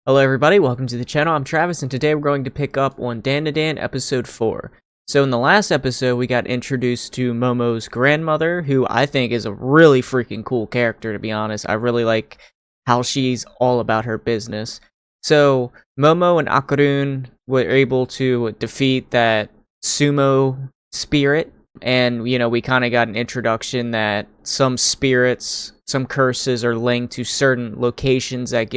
Hello everybody, welcome to the channel. I'm Travis and today we're going to pick up on Dandadan episode 4. So in the last episode we got introduced to Momo's grandmother, who I think is a really freaking cool character, to be honest. I really like how she's all about her business. So Momo and Akarun were able to defeat that sumo spirit, and we kind of got an introduction that some spirits, some curses are linked to certain locations that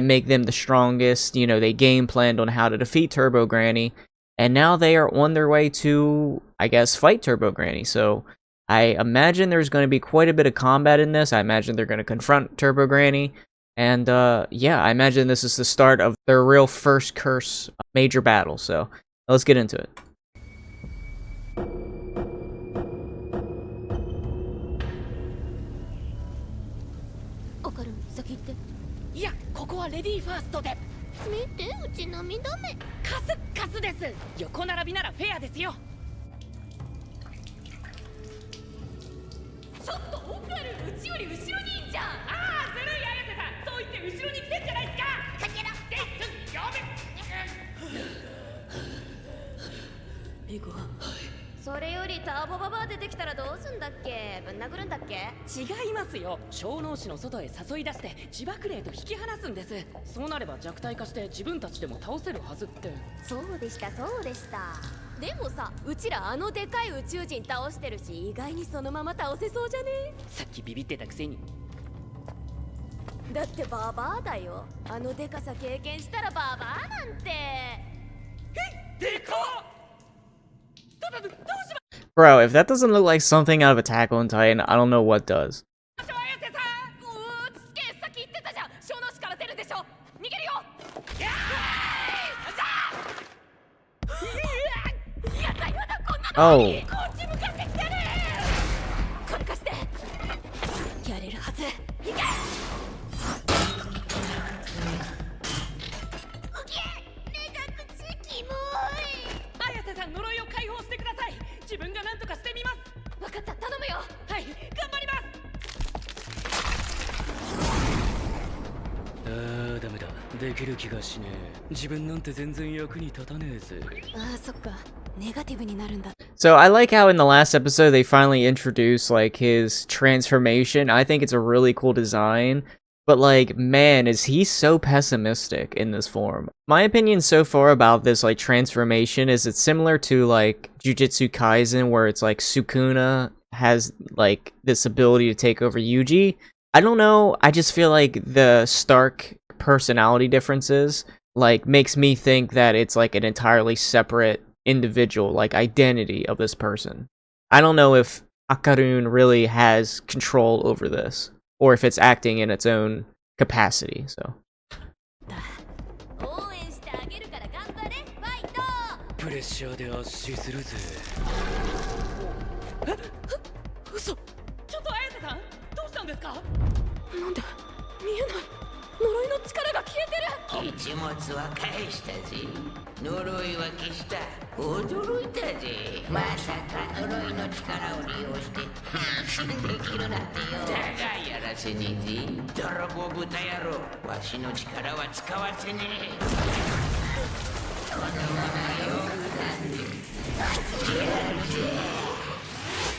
make them the strongest. They game planned on how to defeat Turbo Granny, and now they are on their way to, I guess, fight Turbo Granny. So I imagine there's going to be quite a bit of combat in this. I imagine they're going to confront Turbo Granny, and yeah, I imagine this is the start of their real first curse major battle. So let's get into it. いや、ここはレディーファーストで。見て、うち涙目。カスカスです。横並びならフェアですよ。ちょっとオカル、うちより後ろにいんじゃん。ああ、ずるい綾瀬さん。そう言って後ろに来てんじゃないですか。かけろ。で、やべ。エゴ。それよりターボババア出てきたらどうすんだっけ。ぶん殴るんだっけ。違いますよ。小脳市の外へ誘い出して自爆霊と引き離すんです。そうなれば弱体化して自分たちでも倒せるはずって。そうでしたそうでした。でもさ、うちらあのでかい宇宙人倒してるし、意外にそのまま倒せそうじゃね。さっきビビってたくせに。だってババアだよ。あのでかさ経験したらババアなんて。でかっ。Bro, if that doesn't look like something out of Attack on Titan, I don't know what does. Oh. So I like how in the last episode they finally introduced like his transformation. I think it's a really cool design, but like, man, is he so pessimistic in this form. My opinion so far about this like transformation is it's similar to like Jujutsu Kaisen, where it's like Sukuna has like this ability to take over Yuji. I don't know, I just feel like the stark personality differences like makes me think that it's like an entirely separate individual, like identity of this person. I don't know if Akarun really has control over this, or if it's acting in its own capacity. So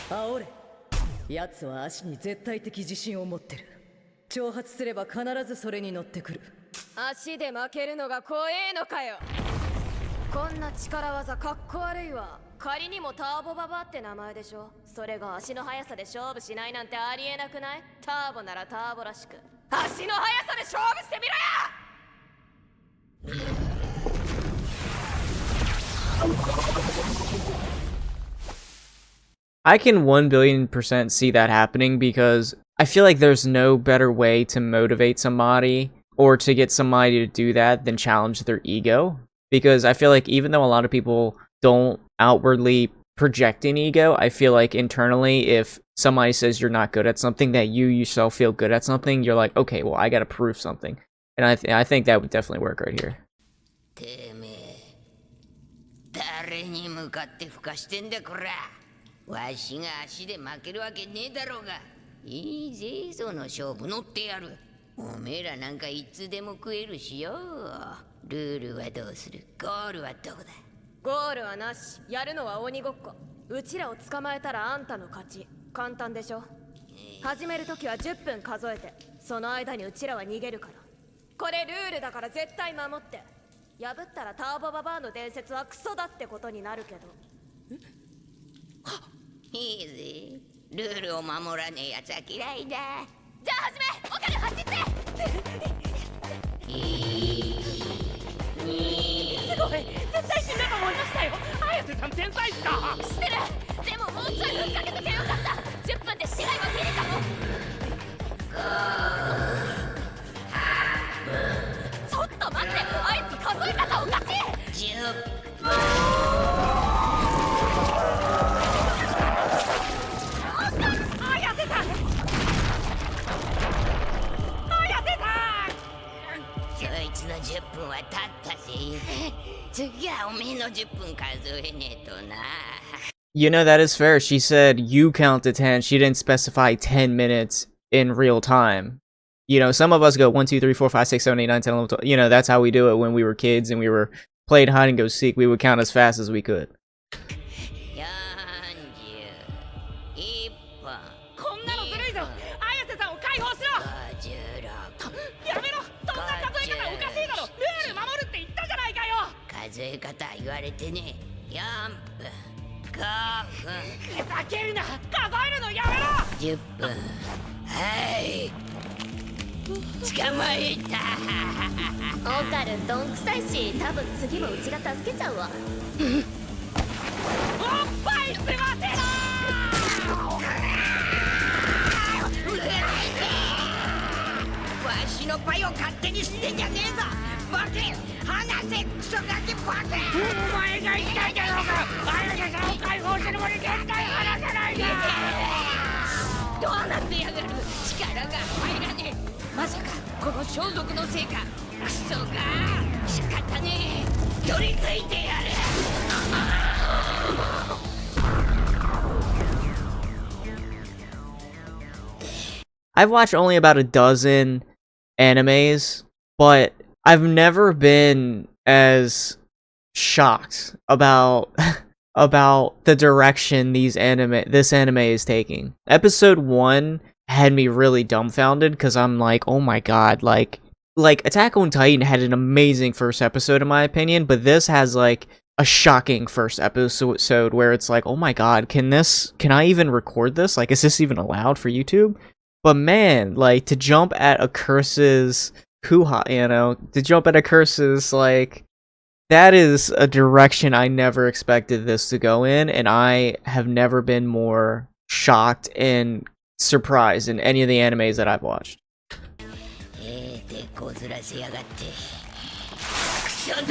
煽れ。奴は足に絶対的自信を持ってる。挑発すれば必ずそれに乗ってくる。足で負けるのが怖えのかよ。こんな力技かっこ悪いわ。仮にもターボババって名前でしょ。それが足の速さで勝負しないなんてありえなくない？ターボならターボらしく足の速さで勝負してみろよ。I can 1,000,000,000% see that happening, because I feel like there's no better way to motivate somebody or to get somebody to do that than challenge their ego. Because I feel like even though a lot of people don't outwardly project an ego, I feel like internally, if somebody says you're not good at something, that you yourself feel good at something, you're like, okay, well, I gotta prove something. And I think that would definitely work right here. 誰に向かってふかしてんだこら。わしが足で負けるわけねえだろうが。いいぜ、その勝負乗ってやる。おめえらなんかいつでも食えるしよ。ルールはどうする？ゴールはどこだ？ゴールはなし。やるのは鬼ごっこ。うちらを捕まえたらあんたの勝ち。簡単でしょ。始めるときは10分数えて、その間にうちらは逃げるから。これルールだから絶対守って。破ったらターボババアの伝説はクソだってことになるけど。いいぜ。ルールを守らねえやつは嫌いだ。じゃあ始め。オカル走って。すごい、絶対死んだと思いましたよ。綾瀬さん天才っすか？知ってる。でももうちょいふっかけとけよかった。10分で試合は見れたもん。ちょっと待って、あいつ数え方おかしい。10綾瀬さん、綾瀬さん。そいつの10分は経ったぜ。次はおめえの10分数えねえとな。You know, that is fair. She said you count to 10. She didn't specify 10 minutes in real time. You know, some of us go 1, 2, 3, 4, 5, 6, 7, 8, 9, 10, 11, 12. You know, that's how we do it when we were kids and we were playing hide and go seek. We would count as fast as we could. 41分。こんなのずるいぞ。綾瀬さんを解放しろ。56。やめろ。そんな数え方おかしいだろ。ルール守るって言ったじゃないかよ。数え方言われてね。4分。5分。ふざけるな。数えるのやめろ。10分。はい。捕まえた。オカルどんくさいし、多分次もうちが助けちゃうわ。おっぱいすませろ。わしのパイを勝手にしてんじゃねえぞ。バケ、離せ、クソガキバケ。お前が言いたいだろうか。綾瀬さんを解放するまで絶対離さないぞ。どうなってやがる。力が入らねえ。まさかこの装束のせいか。クソが仕方ねえ。取り付いてやる。I've watched only about a dozen animes, but I've never been as shocked about about the direction this anime is taking. Episode 1 had me really dumbfounded because I'm like, oh my god, like Attack on Titan had an amazing first episode in my opinion, but this has like a shocking first episode where it's like, oh my god, can I even record this? Like, is this even allowed for YouTube? But man, like, to jump at a curse's to jump at a curse's, like, that is a direction I never expected this to go in, and I have never been more shocked and surprised in any of the animes that I've watched. 手こずらせやがって。クソだな。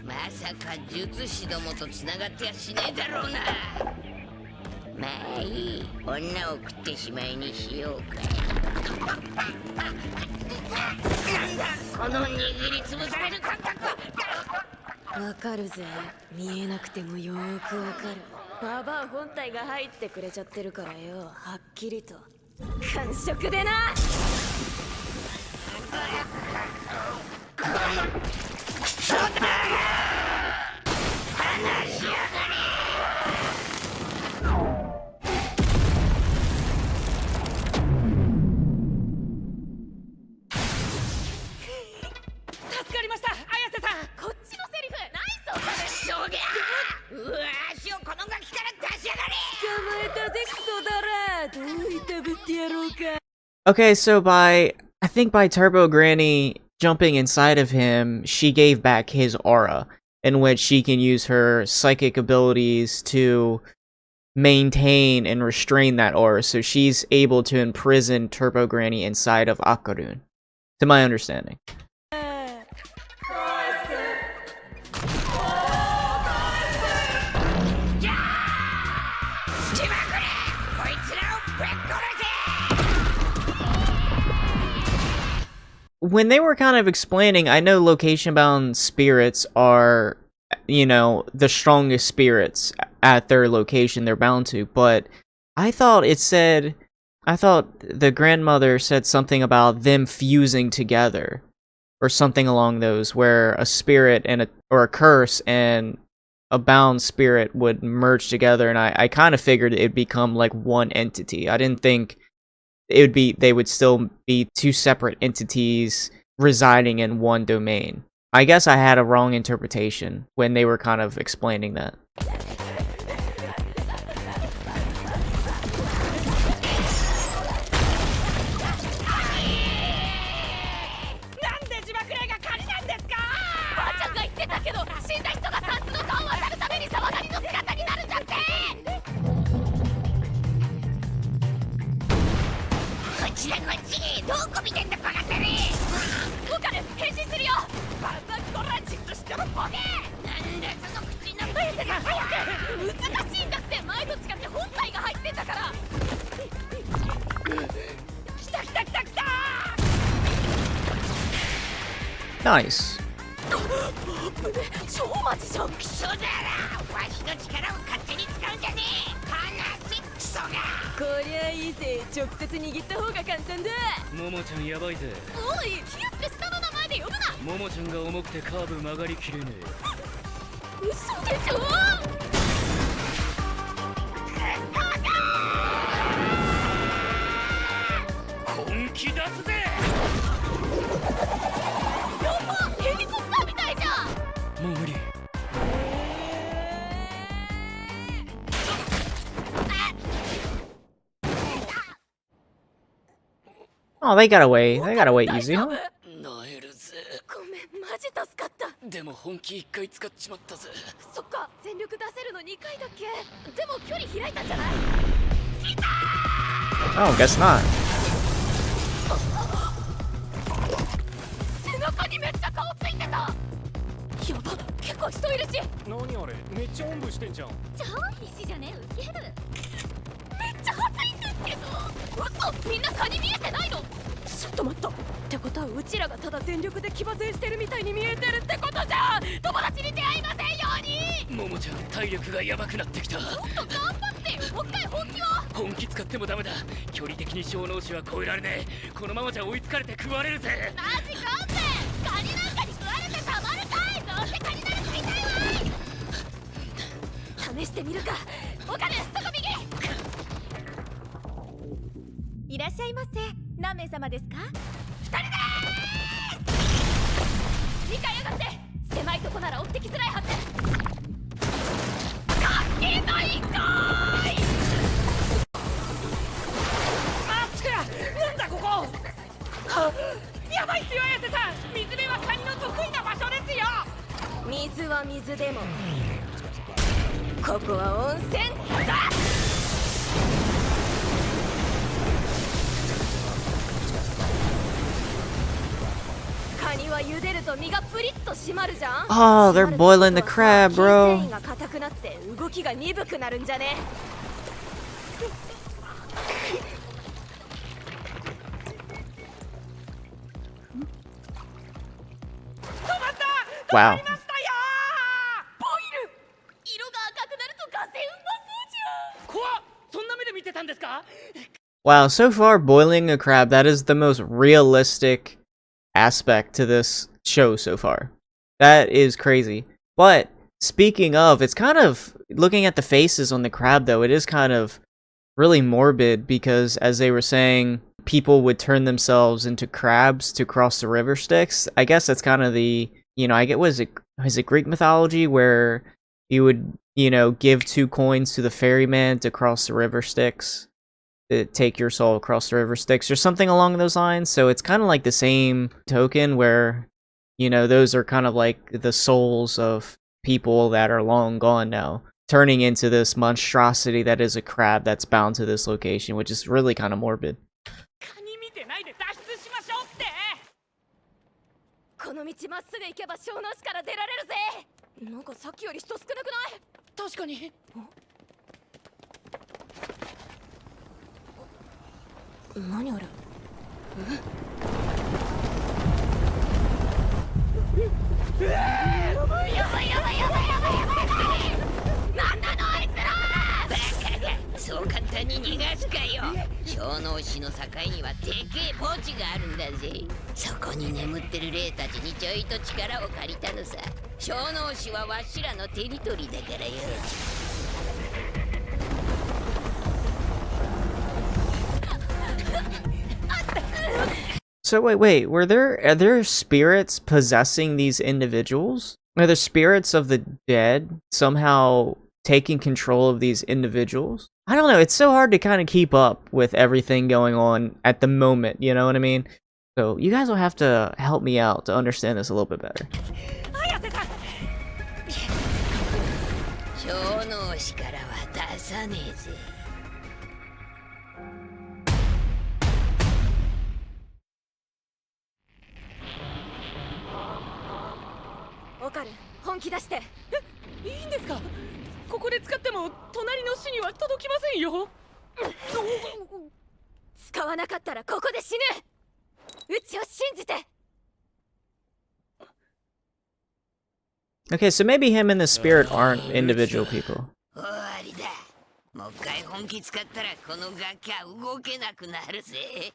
まさか術師どもとつながってやしねえだろうな。まあいい。女を食ってしまいにしようか。なんだこの握りつぶされる感覚は。わかるぜ。見えなくてもよーくわかる。ババア本体が入ってくれちゃってるからよ。はっきりと完食でな。助かりました、綾瀬さん。こっちのセリフナイスオカル。クソがうわ足をこのガキから出しやがれ。捕まえたぜクソだら。どういたぶってやろうか。Okay, so I think by Turbo Granny jumping inside of him, she gave back his aura, in which she can use her psychic abilities to maintain and restrain that aura, so she's able to imprison Turbo Granny inside of Akarun, to my understanding. 自爆れ。こいつらをぶっ殺せ。 When they were kind of explaining, I know location-bound spirits are, you know, the strongest spirits at their location they're bound to, but I thought it said I thought the grandmother said something about them fusing together, or something along those, where a spirit and a curse and a bound spirit would merge together, and I kind of figured it'd become like one entity. I didn't think they would still be two separate entities residing in one domain. I guess I had a wrong interpretation when they were kind of explaining that. ナイス。超マジじゃん。クソだら、わしの力を勝手に使うんじゃねえ。話せクソが。こりゃいいぜ。直接握った方が簡単だ。ももちゃんやばいぜ。おい、ヒヤスペ下の名前で呼ぶな。ももちゃんが重くてカーブ曲がりきれね嘘でしょ。本気出すぜ。やば、ヘリコプターみたいじゃん。もう無理。Oh, they got away. They got away easy, huh? なえるぜ。ごめん、マジ助かった。でも本気一回使っちまったぜ。そっか、全力出せるの2回だっけ。でも距離開いたんじゃない？ Oh, guess not. 背中にめっちゃ顔ついてた。やば、結構人いるし。何あれ、めっちゃおんぶしてんじゃん。超必死じゃね？ウケる。めっちゃ熱いんですけど。嘘、みんな蚊に見えてないの？ちょっと待った。ってことはうちらがただ全力で騎馬戦してるみたいに見えてるってことじゃん。友達に出会いませんように。ももちゃん体力がやばくなってきた。ちょっと頑張ってよ。もう一回本気を。本気使ってもダメだ。距離的に小脳種は超えられねえ。このままじゃ追いつかれて食われるぜ。マジ勘弁。カニなんかに食われてたまるかい。どうせカニなら食いたいわい。試してみるか。お金そこ右。いらっしゃいませ。何名様ですか？2人でーす。2階上がって。狭いとこなら追ってきづらいはず。かっけの一回。あっちか。なんだここ。やばいっすよ、綾瀬さん。水辺はカニの得意な場所ですよ。水は水でもここは温泉だ。カニは茹でると身がプリッと締まるじゃん。 Oh, they're boiling the crab, 筋 bro. 繊維が硬くなって動きが鈍くなるんじゃね。 Wow. ボイル。色が赤くなるとガセうまそうじゃん。怖っ。そんな目で見てたんですか？ Wow, so far, boiling a crab, that is the most realistic aspect to this show so far. That is crazy. But, speaking of, it's kind of, looking at the faces on the crab though, it is kind of really morbid because, as they were saying, people would turn themselves into crabs to cross the river Styx. I guess that's kind of the, you know, I get, is it Greek mythology where you would, you know, give 2 coins to the ferryman to cross the river Styx? To take your soul across the river Styx or something along those lines. So it's kind of like the same token where, you know, those are kind of like the souls of people that are long gone now, turning into this monstrosity that is a crab that's bound to this location, which is really kind of morbid. カニ見てないで脱出しましょうって。この道まっすぐ行けば小脳市から出られるぜ。なんかさっきより人少なくない？確かに。何あれ？やばいやばいやばいやばいやばいやばい。なんなのあいつら。バカがそう簡単に逃がすかよ。小脳死の境にはでけえ墓地があるんだぜ。そこに眠ってる霊たちにちょいと力を借りたのさ。小脳死はわしらのテリトリーだからよ。So wait, are there spirits possessing these individuals? Are the spirits of the dead somehow taking control of these individuals? I don't know, it's so hard to kind of keep up with everything going on at the moment, you know what I mean? So you guys will have to help me out to understand this a little bit better. 小脳死からは出さねえぜ。オカル、本気出して。いいんですか？ここで使っても隣の死には届きませんよ。使わなかったらここで死ぬ。うちを信じて。 Okay, so maybe him and the spirit aren't individual people. 終わりだ。もう一回本気使ったらこの楽器は動けなくなるぜ。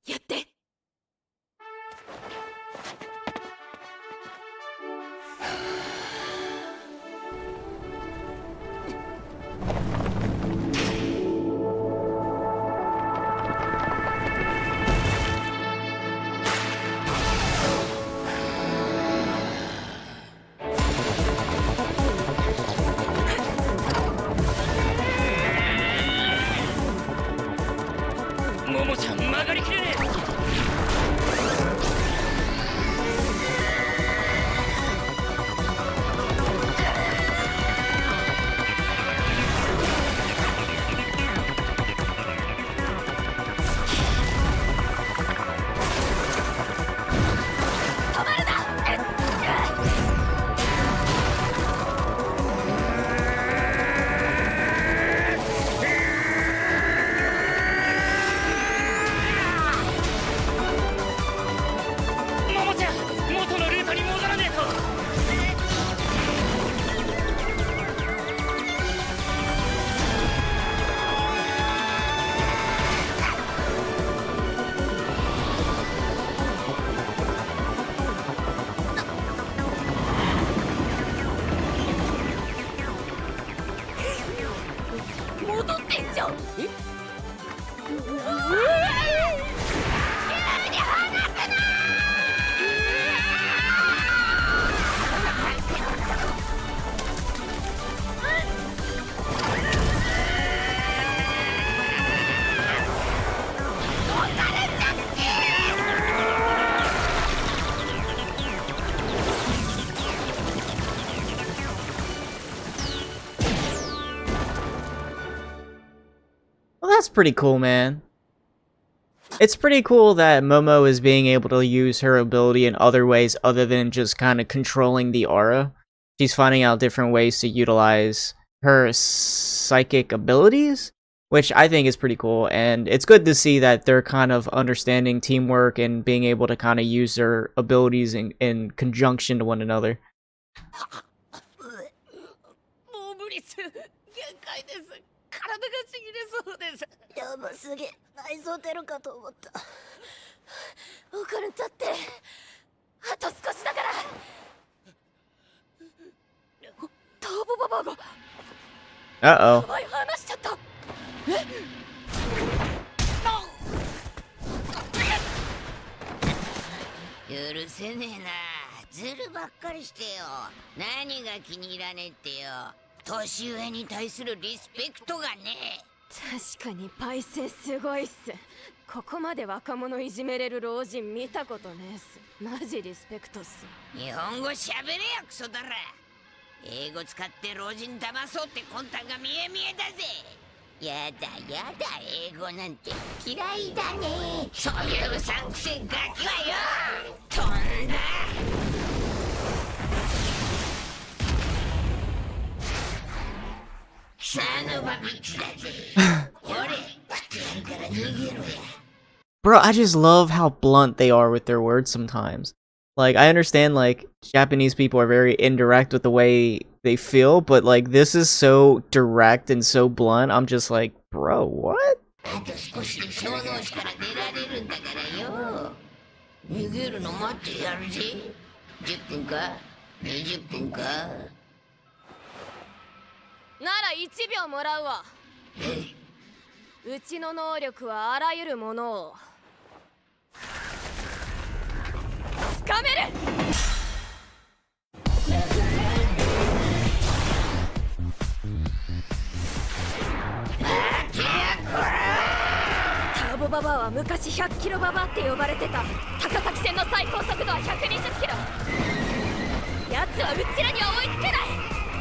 やって。ももちゃん曲がりきれねえ。ももちゃん、元のルートに戻らねえと。戻ってんじゃん。え？Well, that's pretty cool, man. It's pretty cool that Momo is being able to use her ability in other ways other than just kind of controlling the aura. She's finding out different ways to utilize her psychic abilities, which I think is pretty cool. And it's good to see that they're kind of understanding teamwork and being able to kind of use their abilities in conjunction to one another. もう無理っす。限界です。体がちぎれそうです。やばすげえ、内臓出るかと思った。オカル立って。あと少しだから。ターボババが。Uh-oh. やばい、話しちゃった。許せねえな。ズルばっかりしてよ。何が気に入らねえってよ。年上に対するリスペクトがねえ。確かにパイセンすごいっす。ここまで若者いじめれる老人見たことねえっす。マジリスペクトっす。日本語しゃべれよクソだら。英語使って老人騙そうって魂胆が見え見えだぜ。やだやだ、英語なんて嫌いだね。そういううさんくせガキはよ、飛んだ。サノバビッチだぜ。俺、食ってやるから逃げろや。Bro, I just love how blunt they are with their words sometimes. Like, I understand, like, Japanese people are very indirect with the way they feel, but like this is so direct and so blunt. I'm just like, bro, what? あと少しで小脳市から出られるんだからよ。逃げるの待ってやるぜ。10分か20分か。なら1秒もらうわ。うちの能力はあらゆるものをつかめる。ターボババアは昔100キロババアって呼ばれてた。高崎線の最高速度は120キロ。奴はうちらには追いつけない。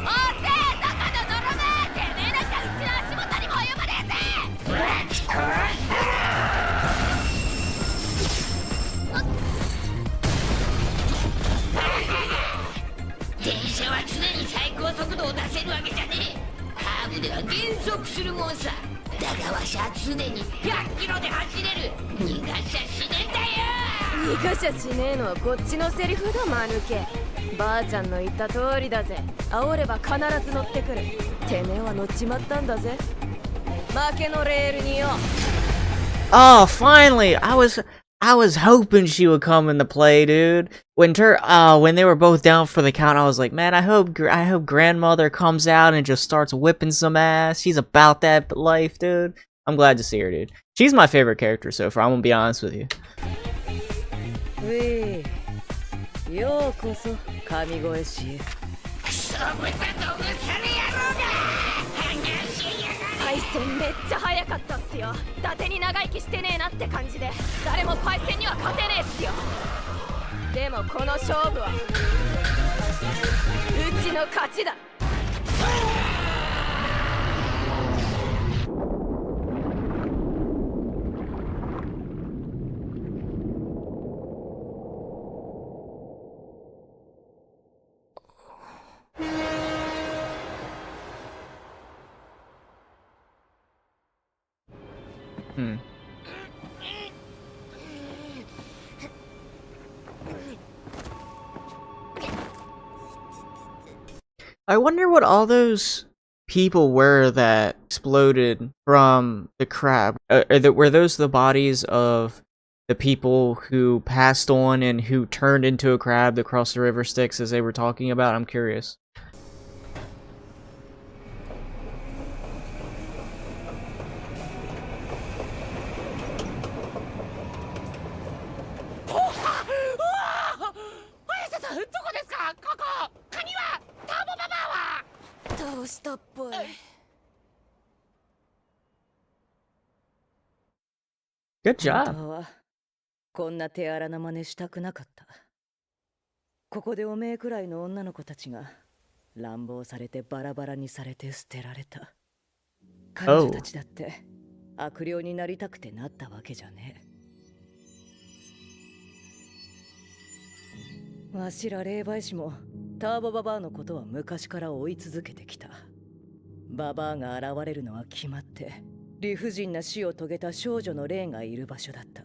おーせーどこの泥め。てめえなんかうちの足元にも及ばねえぜ。電車は常に最高速度を出せるわけじゃねえ。カーブでは減速するもんさ。だがわしは常に100キロで走れる。逃がしゃしねえんだよ。逃がしゃしねえのはこっちのセリフだ、マヌケ。ばあちゃんの言った通りだぜ。煽れば必ず乗ってくる。てめえは乗っちまったんだぜ。負けのレールによ。Oh, finally! I was hoping she would come into play, dude. When they were both down for the count, I was like, man, I hope grandmother comes out and just starts whipping some ass. She's about that life, dude. I'm glad to see her, dude. She's my favorite character so far. I'm gonna be honest with you. ようこそ神越し。クソ豚とぶつかる野郎が。パイセンめっちゃ速かったっすよ。伊達に長生きしてねえなって感じで、誰もパイセンには勝てねえっすよ。でもこの勝負はうちの勝ちだ。I wonder what all those people were that exploded from the crab. Were those the bodies of the people who passed on and who turned into a crab that crossed the river Styx as they were talking about? I'm curious. Good 本 job. 当はこんな手荒な真似したくなかった。ここでおめえくらいの女の子たちが乱暴されてバラバラにされて捨てられた。彼女たちだって悪霊になりたくてなったわけじゃねえ。わしら霊媒師もターボババアのことは昔から追い続けてきた。ババアが現れるのは決まって理不尽な死を遂げた少女の霊がいる場所だった。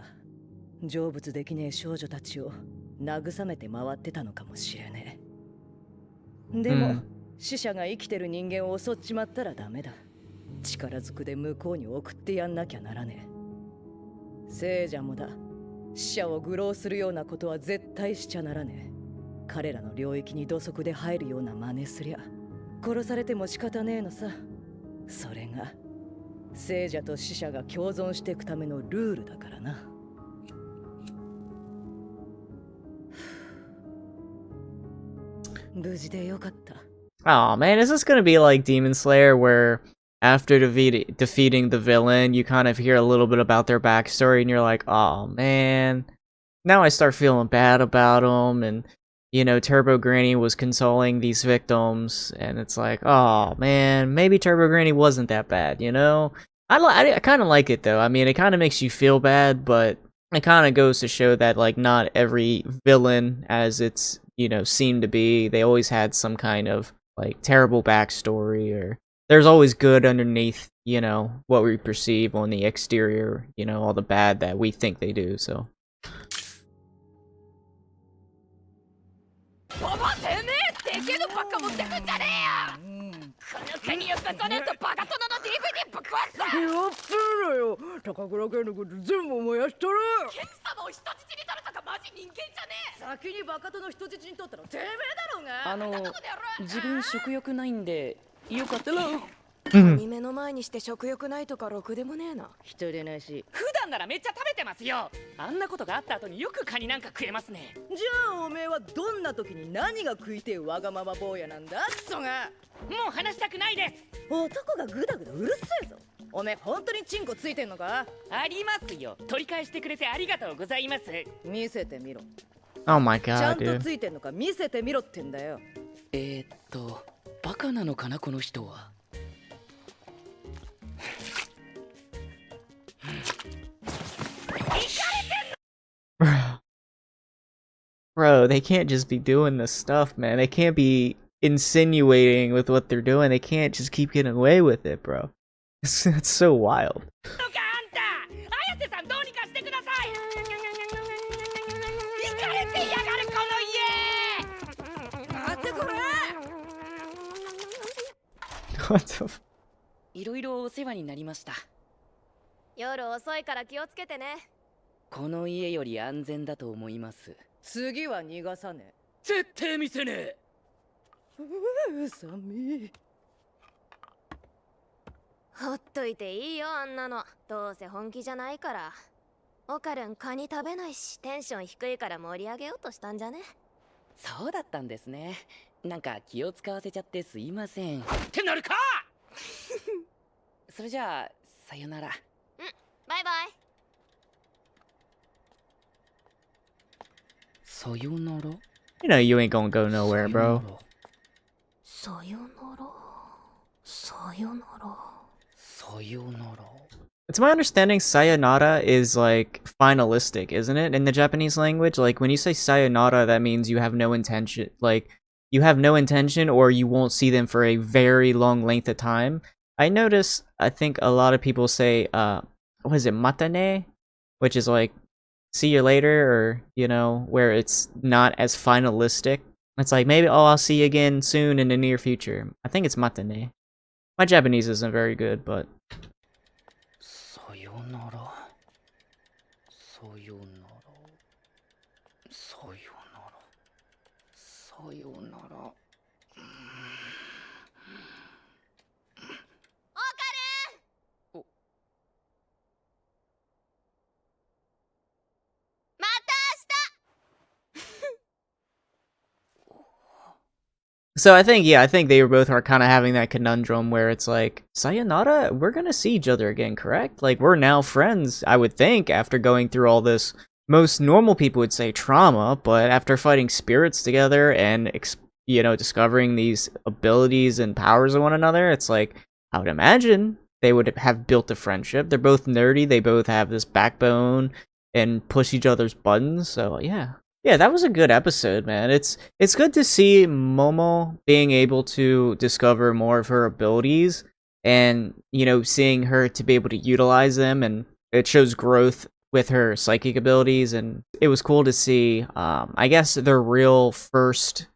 成仏できねえ少女たちを慰めて回ってたのかもしれねえ。でも、死者が生きてる人間を襲っちまったらダメだ。力ずくで向こうに送ってやんなきゃならねえ。聖者もだ。死者を愚弄するようなことは絶対しちゃならねえ。彼らの領域に土足で入るような真似すりゃ殺されても仕方ねえのさ。それが聖者と死者が共存していくためのルールだからな。無事でよかった。Oh man, is this gonna be like Demon Slayer where after defeating the villain, you kind of hear a little bit about their backstory and you're like, oh man, now I start feeling bad about them, and you know, Turbo Granny was consoling these victims, and it's like, oh man, maybe Turbo Granny wasn't that bad, you know? I kind of like it though. I mean, it kind of makes you feel bad, but it kind of goes to show that like not every villain as it's, you know, seemed to be, they always had some kind of like terrible backstory, or there's always good underneath, you know, what we perceive on the exterior, you know, all the bad that we think they do, so. ババてめえでけえのばっか持ってくんじゃんじゃねえよこのカニを重ねるとバカ殿の DVD ぶっ壊すぞやってるよ高倉健のこと全部燃やしたるケン様を人質に取るとかマジ人間じゃねえ先にバカとの人質に取ったのてめえだろうが自分食欲ないんでよかったら鬼目の前にして食欲ないとかろくでもねえな人でないし普段ならめっちゃ食べてますよ。あんなことがあった後によくカニなんか食えますね。じゃあおめえはどんな時に何が食いてえわがまま坊やなんだクソがもう話したくないです。男がグダグダうるせえぞおめえ本当にチンコついてんのかありますよ。取り返してくれてありがとうございます。見せてみろ Oh my ちゃ god, んと dude. ついてんのか見せてみろってんだよバカなのかなこの人は。Bro, they can't just be doing this stuff, man. They can't be insinuating with what they're doing. They can't just keep getting away with it, bro. That's so wild. とかあんた綾瀬さんどうにかしてください。行かれてやがるこの家。待ってこれ What the f- いろいろお世話になりました。夜遅いから気をつけてねこの家より安全だと思います。次は逃がさね絶対見せねえ。え寒ほっといていいよあんなのどうせ本気じゃないからオカルンカニ食べないしテンション低いから盛り上げようとしたんじゃねそうだったんですね。なんか気を使わせちゃってすいません。ってなるかそれじゃあさよなら。バイバイさよなら You know you ain't gonna go nowhere, bro. さよならさよならさよなら It's my understanding sayonara is like finalistic, isn't it? In the Japanese language, like when you say sayonara, that means you have no intention, like you have no intention or you won't see them for a very long length of time. I notice, I think a lot of people say, what is it, matane? Which is like, see you later, or, you know, where it's not as finalistic. It's like, maybe, oh, I'll see you again soon in the near future. I think it's matane. My Japanese isn't very good, but... さよならさよならさよならさよならまた So I think, yeah, I think they both are kind of having that conundrum where it's like, sayonara, we're gonna see each other again, correct? Like, we're now friends, I would think, after going through all this. Most normal people would say trauma, but after fighting spirits together and, you know, discovering these abilities and powers of one another, it's like, I would imagine they would have built a friendship. They're both nerdy, they both have this backbone and push each other's buttons, so yeah. Yeah, that was a good episode, man. It's good to see Momo being able to discover more of her abilities and, you know, seeing her to be able to utilize them, and it shows growth with her psychic abilities, and it was cool to see, I guess, their real first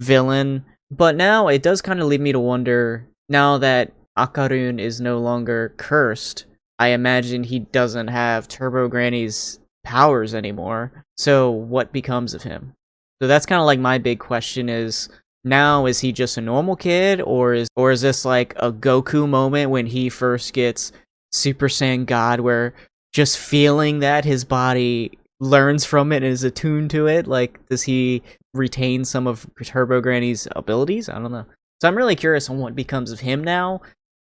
villain. But now it does kind of lead me to wonder, now that Akarun is no longer cursed, I imagine he doesn't have Turbo Granny's powers anymore, so what becomes of him? So that's kind of like my big question is, now is he just a normal kid, or is this like a Goku moment when he first gets Super Saiyan God, where just feeling that his body learns from it and is attuned to it? Like, does he retain some of Turbo Granny's abilities? I don't know. So I'm really curious on what becomes of him now.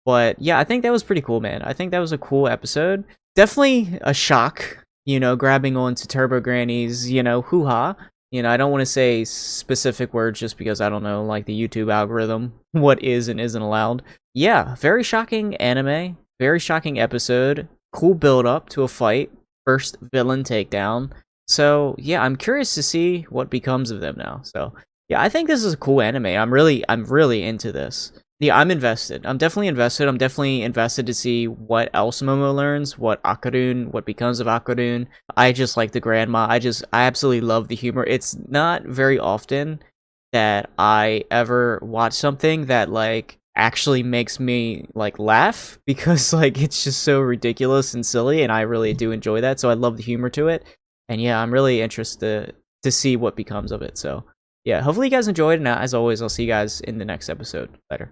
But yeah, I think that was pretty cool, man. I think that was a cool episode. Definitely a shock, you know, grabbing onto Turbo Granny's, you know, hoo-ha. You know, I don't want to say specific words just because I don't know, like, the YouTube algorithm, what is and isn't allowed. Yeah, very shocking anime, very shocking episode, cool build-up to a fight, first villain takedown. So, yeah, I'm curious to see what becomes of them now. So, yeah, I think this is a cool anime. I'm really into this. Yeah, I'm invested. I'm definitely invested. I'm definitely invested to see what else Momo learns, what becomes of Akarun. I just like the grandma. I absolutely love the humor. It's not very often that I ever watch something that like actually makes me like laugh, because like it's just so ridiculous and silly, and I really do enjoy that. So I love the humor to it, and yeah, I'm really interested to see what becomes of it. So yeah, hopefully you guys enjoyed, and as always, I'll see you guys in the next episode. Later.